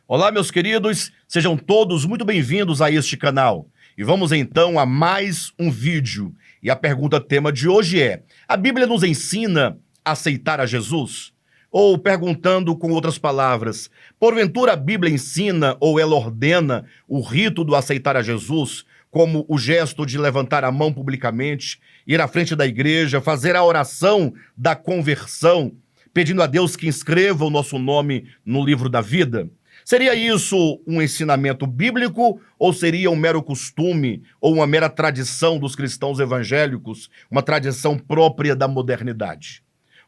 Olá, meus queridos, sejam todos muito bem-vindos a este canal. E vamos então a mais um vídeo. E a pergunta tema de hoje é: a Bíblia nos ensina a aceitar a Jesus? Ou, perguntando com outras palavras, porventura a Bíblia ensina ou ela ordena o rito do aceitar a Jesus, como o gesto de levantar a mão publicamente, ir à frente da igreja, fazer a oração da conversão, pedindo a Deus que inscreva o nosso nome no livro da vida? Seria isso um ensinamento bíblico ou seria um mero costume ou uma mera tradição dos cristãos evangélicos, uma tradição própria da modernidade?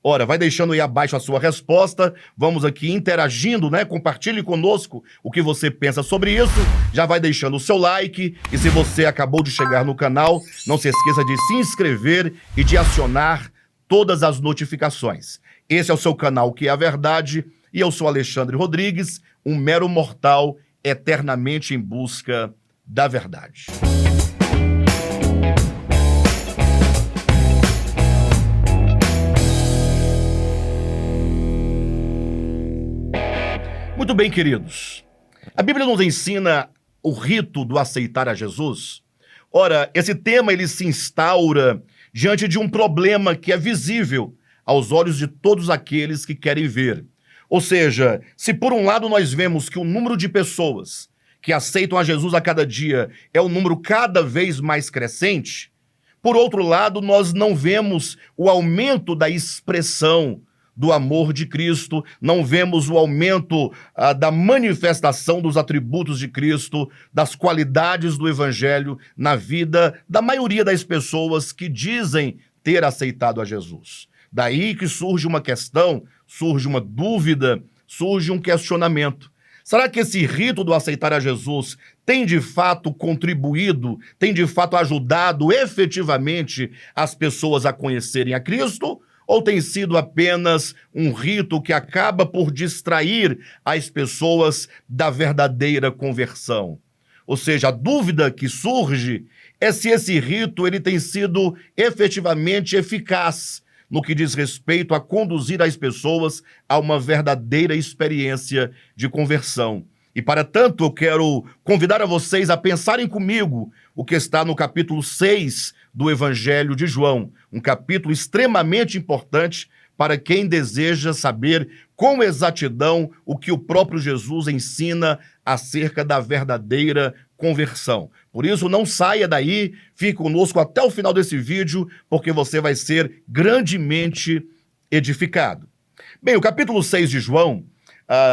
Ora, vai deixando aí abaixo a sua resposta, vamos aqui interagindo, né? Compartilhe conosco o que você pensa sobre isso, já vai deixando o seu like e se você acabou de chegar no canal, não se esqueça de se inscrever e de acionar todas as notificações. Esse é o seu canal Que é a Verdade e eu sou Alexandre Rodrigues, um mero mortal eternamente em busca da verdade. Muito bem, queridos. A Bíblia nos ensina o rito do aceitar a Jesus. Ora, esse tema ele se instaura diante de um problema que é visível aos olhos de todos aqueles que querem ver. Ou seja, se por um lado nós vemos que o número de pessoas que aceitam a Jesus a cada dia é um número cada vez mais crescente, por outro lado nós não vemos o aumento da expressão do amor de Cristo, não vemos o aumento da manifestação dos atributos de Cristo, das qualidades do Evangelho na vida da maioria das pessoas que dizem ter aceitado a Jesus. Daí que surge uma questão, surge uma dúvida, surge um questionamento. Será que esse rito do aceitar a Jesus tem de fato contribuído, tem de fato ajudado efetivamente as pessoas a conhecerem a Cristo? Ou tem sido apenas um rito que acaba por distrair as pessoas da verdadeira conversão? Ou seja, a dúvida que surge é se esse rito ele tem sido efetivamente eficaz no que diz respeito a conduzir as pessoas a uma verdadeira experiência de conversão. E para tanto eu quero convidar a vocês a pensarem comigo o que está no capítulo 6 do Evangelho de João, um capítulo extremamente importante para quem deseja saber com exatidão o que o próprio Jesus ensina acerca da verdadeira conversão. Por isso, não saia daí, fique conosco até o final desse vídeo, porque você vai ser grandemente edificado. Bem, o capítulo 6 de João,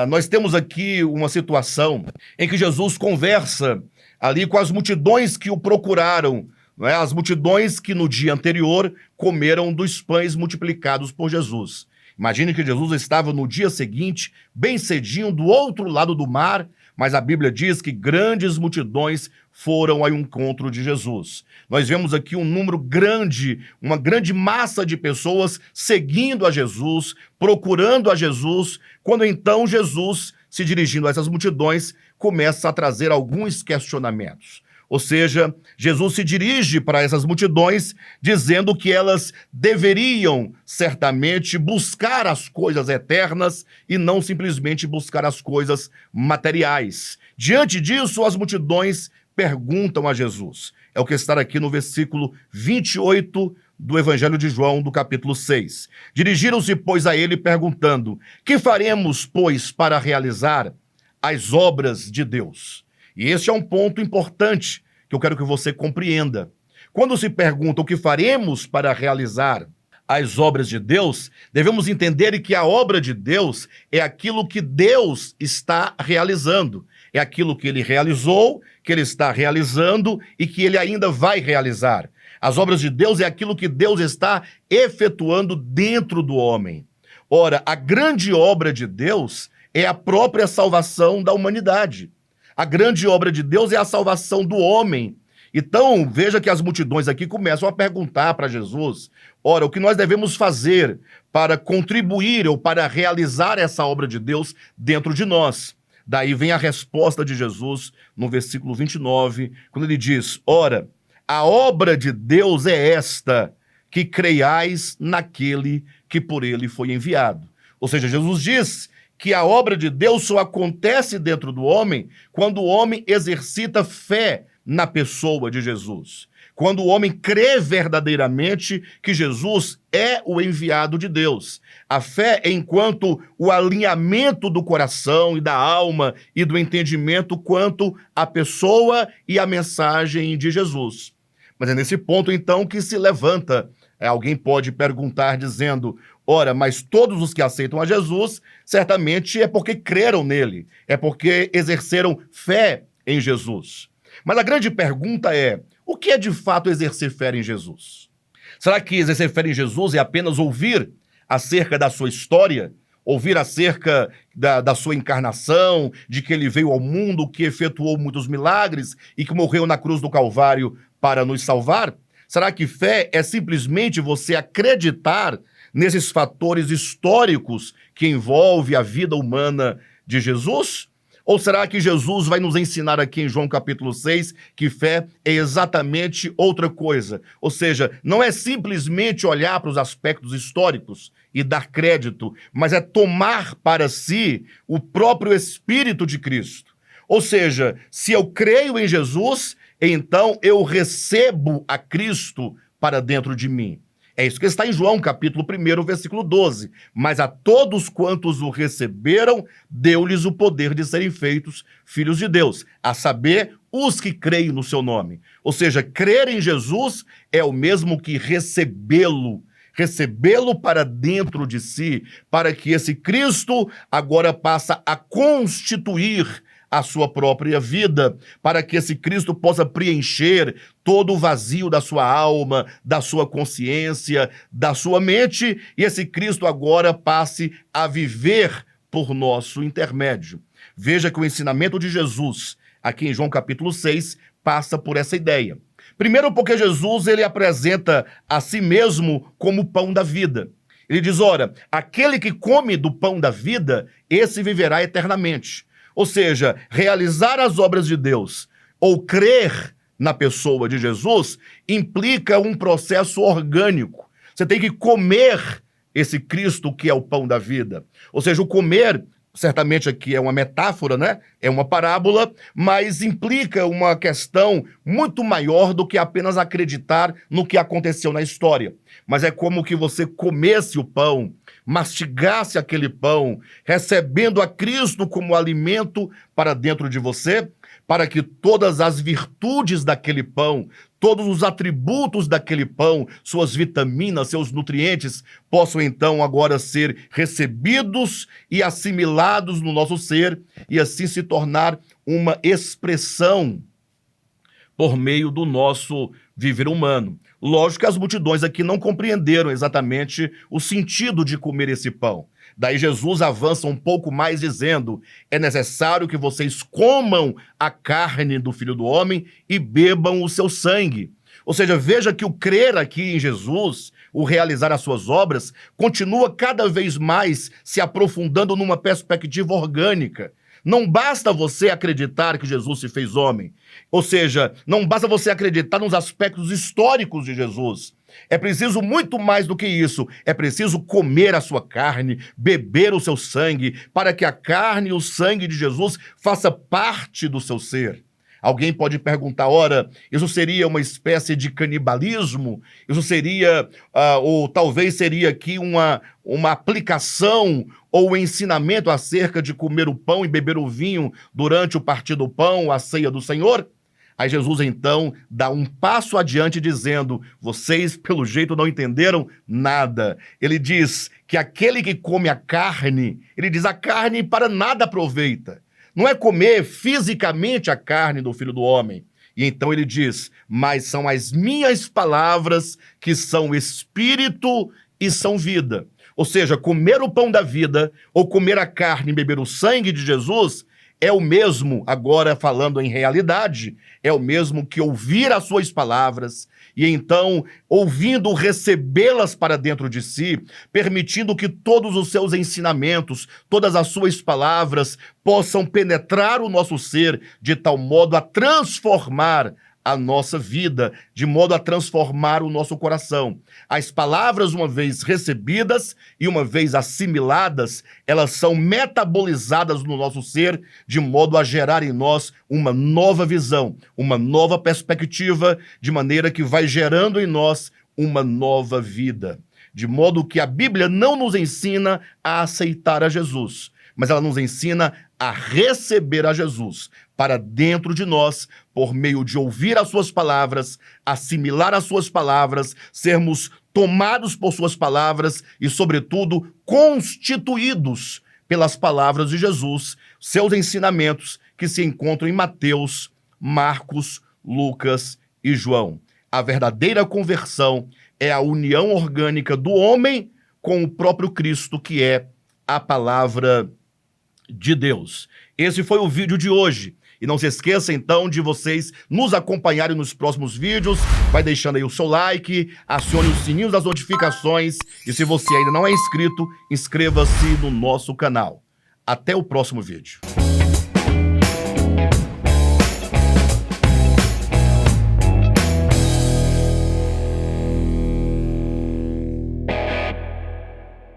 nós temos aqui uma situação em que Jesus conversa ali com as multidões que o procuraram, não é? As multidões que no dia anterior comeram dos pães multiplicados por Jesus. Imagine que Jesus estava no dia seguinte, bem cedinho, do outro lado do mar, mas a Bíblia diz que grandes multidões foram ao encontro de Jesus. Nós vemos aqui um número grande, uma grande massa de pessoas seguindo a Jesus, procurando a Jesus, quando então Jesus, se dirigindo a essas multidões, começa a trazer alguns questionamentos. Ou seja, Jesus se dirige para essas multidões dizendo que elas deveriam certamente buscar as coisas eternas e não simplesmente buscar as coisas materiais. Diante disso, as multidões perguntam a Jesus. É o que está aqui no versículo 28 do Evangelho de João, do capítulo 6. Dirigiram-se, pois, a ele perguntando: que faremos, pois, para realizar as obras de Deus? E este é um ponto importante que eu quero que você compreenda. Quando se pergunta o que faremos para realizar as obras de Deus, devemos entender que a obra de Deus é aquilo que Deus está realizando. É aquilo que ele realizou, que ele está realizando e que ele ainda vai realizar. As obras de Deus é aquilo que Deus está efetuando dentro do homem. Ora, a grande obra de Deus é a própria salvação da humanidade. A grande obra de Deus é a salvação do homem. Então, veja que as multidões aqui começam a perguntar para Jesus: ora, o que nós devemos fazer para contribuir ou para realizar essa obra de Deus dentro de nós? Daí vem a resposta de Jesus no versículo 29, quando ele diz: ora, a obra de Deus é esta, que creiais naquele que por ele foi enviado. Ou seja, Jesus diz que a obra de Deus só acontece dentro do homem quando o homem exercita fé na pessoa de Jesus. Quando o homem crê verdadeiramente que Jesus é o enviado de Deus. A fé é enquanto o alinhamento do coração e da alma e do entendimento quanto à pessoa e à mensagem de Jesus. Mas é nesse ponto, então, que se levanta. Alguém pode perguntar dizendo, ora, mas todos os que aceitam a Jesus, certamente é porque creram nele, é porque exerceram fé em Jesus. Mas a grande pergunta é, o que é de fato exercer fé em Jesus? Será que exercer fé em Jesus é apenas ouvir acerca da sua história? Ouvir acerca da sua encarnação, de que ele veio ao mundo, que efetuou muitos milagres e que morreu na cruz do Calvário para nos salvar? Será que fé é simplesmente você acreditar nesses fatores históricos que envolvem a vida humana de Jesus? Ou será que Jesus vai nos ensinar aqui em João capítulo 6 que fé é exatamente outra coisa? Ou seja, não é simplesmente olhar para os aspectos históricos e dar crédito, mas é tomar para si o próprio Espírito de Cristo. Ou seja, se eu creio em Jesus, então eu recebo a Cristo para dentro de mim. É isso que está em João, capítulo 1, versículo 12. Mas a todos quantos o receberam, deu-lhes o poder de serem feitos filhos de Deus, a saber, os que creem no seu nome. Ou seja, crer em Jesus é o mesmo que recebê-lo para dentro de si, para que esse Cristo agora passa a constituir a sua própria vida, para que esse Cristo possa preencher todo o vazio da sua alma, da sua consciência, da sua mente, e esse Cristo agora passe a viver por nosso intermédio. Veja que o ensinamento de Jesus, aqui em João capítulo 6, passa por essa ideia. Primeiro porque Jesus ele apresenta a si mesmo como o pão da vida. Ele diz, ora, aquele que come do pão da vida, esse viverá eternamente. Ou seja, realizar as obras de Deus ou crer na pessoa de Jesus implica um processo orgânico. Você tem que comer esse Cristo que é o pão da vida. Ou seja, o comer, certamente aqui é uma metáfora, né? É uma parábola, mas implica uma questão muito maior do que apenas acreditar no que aconteceu na história. Mas é como que você comesse o pão, mastigasse aquele pão, recebendo a Cristo como alimento para dentro de você, para que todas as virtudes daquele pão, todos os atributos daquele pão, suas vitaminas, seus nutrientes, possam então agora ser recebidos e assimilados no nosso ser e assim se tornar uma expressão por meio do nosso viver humano. Lógico que as multidões aqui não compreenderam exatamente o sentido de comer esse pão. Daí Jesus avança um pouco mais dizendo, é necessário que vocês comam a carne do Filho do Homem e bebam o seu sangue. Ou seja, veja que o crer aqui em Jesus, o realizar as suas obras, continua cada vez mais se aprofundando numa perspectiva orgânica. Não basta você acreditar que Jesus se fez homem. Ou seja, não basta você acreditar nos aspectos históricos de Jesus. É preciso muito mais do que isso. É preciso comer a sua carne, beber o seu sangue, para que a carne e o sangue de Jesus faça parte do seu ser. Alguém pode perguntar, ora, isso seria uma espécie de canibalismo? Isso seria, ou talvez seria aqui uma aplicação ou um ensinamento acerca de comer o pão e beber o vinho durante o partir do pão, a ceia do Senhor? Aí Jesus, então, dá um passo adiante dizendo, vocês, pelo jeito, não entenderam nada. Ele diz que aquele que come a carne, ele diz, a carne para nada aproveita. Não é comer fisicamente a carne do Filho do Homem. E então ele diz, mas são as minhas palavras que são espírito e são vida. Ou seja, comer o pão da vida ou comer a carne e beber o sangue de Jesus é o mesmo, agora falando em realidade, é o mesmo que ouvir as suas palavras e então, ouvindo, recebê-las para dentro de si, permitindo que todos os seus ensinamentos, todas as suas palavras possam penetrar o nosso ser de tal modo a transformar a nossa vida, de modo a transformar o nosso coração. As palavras, uma vez recebidas e uma vez assimiladas, elas são metabolizadas no nosso ser, de modo a gerar em nós uma nova visão, uma nova perspectiva, de maneira que vai gerando em nós uma nova vida. De modo que a Bíblia não nos ensina a aceitar a Jesus, mas ela nos ensina a receber a Jesus para dentro de nós, por meio de ouvir as suas palavras, assimilar as suas palavras, sermos tomados por suas palavras e, sobretudo, constituídos pelas palavras de Jesus, seus ensinamentos que se encontram em Mateus, Marcos, Lucas e João. A verdadeira conversão é a união orgânica do homem com o próprio Cristo, que é a palavra de Deus. Esse foi o vídeo de hoje. E não se esqueça, então, de vocês nos acompanharem nos próximos vídeos. Vai deixando aí o seu like, acione os sininhos das notificações. E se você ainda não é inscrito, inscreva-se no nosso canal. Até o próximo vídeo.